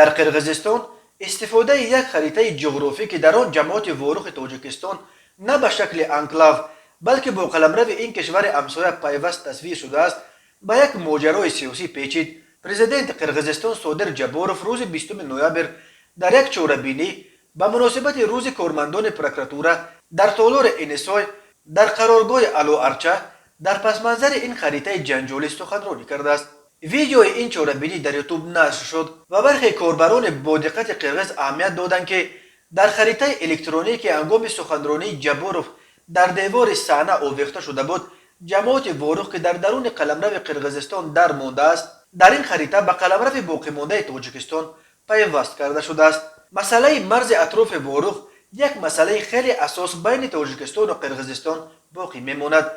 در قرقیزستان استفاده یک خریطه جغرافی که در آن جماعت وارخ تاجیکستان نه به شکل انکلاو بلکه با قلمرو این کشور همسایه پیوست تصویر شده است به یک ماجرای سیاسی پیچید. پرزیدنت قرقیزستان صادر جباروف روز 20 نوامبر در یک چهره‌بینی به مناسبت روز کارمندان پروکراتوره در تالار انسای در قرارگاه الو ارچه در پس منظر این خریطه جنجالی سخنرانی کرده است. ویدیوی این چهره‌بینی در یوتیوب نشر شد و برخی کاربران با دقت قرقیز اهمیت دادند که در خریطه الکترونیکی هنگام سخنرانی جباروف در دیوار صحنه آویخته شده بود جماعت وارخ که در درون قلمرو قرقیزستان در مانده است در این خریطه به قلمرو باقی مانده تاجیکستان پیوست کرده شده است. مسئله مرز اطراف وارخ یک مسئله خیلی اساس بین تاجیکستان و قرقیزستان باقی میماند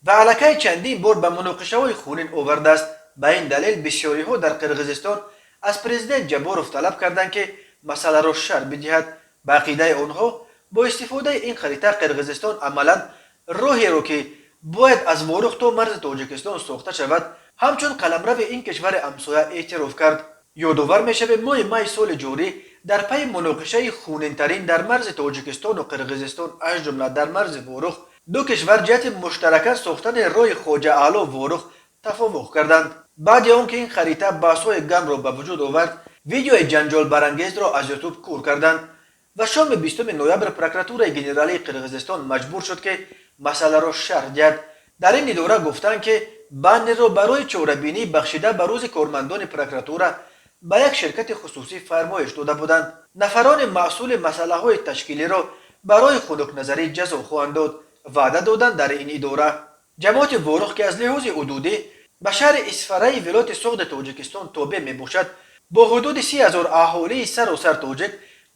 و علاقه چندین بار به مناقشه های خونین آورده است. به این دلیل بسیاری ها در قرقیزستان از پرزیدنت جباروف طلب کردند که مسئله را شرح بدهد. به عقیده آنها با استفاده این خریطه قرقیزستان عملا راهی را که باید از وارخ تا مرز تاجیکستان ساخته شود همچون قلمرو این کشور همسایه اعتراف کرد. یادآور میشود ماه سال جاری در پی مناقشه خونین‌ترین در مرز تاجیکستان و قرقیزستان از جمله در مرز وارخ دو کشور جهت مشترکاً ساختن راه خواجه اعلی وارخ توافق کردند. بعد آنکه این خریطه بحث‌های گرم را به وجود آورد ویدیوی جنجال برانگیز را از یوتیوب کور کردند و شام 20 نوامبر پروکراتور گنرالی قرقیزستان مجبور شد که مسئله را شرح دهد. در این اداره گفتند که بند را برای چهره‌بینی بخشیده به روز کارمندان پروکراتوره به یک شرکت خصوصی فرمایش داده بودند. نفران مسئول مسئله های تشکیلی را برای خنک نظری جزا خواهند داد. وعده دادند در این اداره جماعت وارخ که از لحاظ حدودی به شهر اسفرای ولایت سغد تاجیکستان تابع می باشد با حدود 30,000 اهالی سراسر تاجیک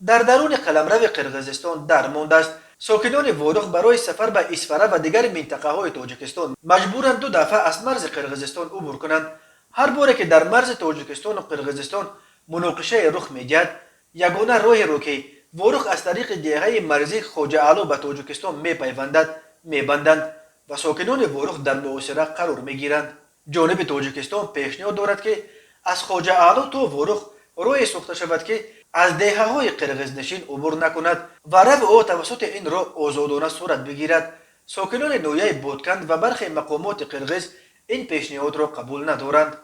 در درون قلمرو قرقیزستان در مانده است. ساکنان وارخ برای سفر به اسفره و دیگر منطقه های تاجیکستان مجبورند دو دفعه از مرز قرقیزستان عبور کنند. هر باره که در مرز تاجیکستان و قرقیزستان مناقشه رخ می‌دهد یگانه راهی را که وارخ از طریق دیغه مرزی خواجه اعلی به تاجیکستان میبندند و ساکنان وارخ در محاصره قرار میگیرند. جانب تاجیکستان پیشنهاد دارد که از خواجه اعلی تا وارخ راهی ساخته شود که از دهه های قرقیزنشین عبور نکند و رو او توسط این راه آزادانه صورت بگیرد. ساکنان ناحیه بادکند و برخی مقامات قرقیز این پیشنهاد را قبول ندارند.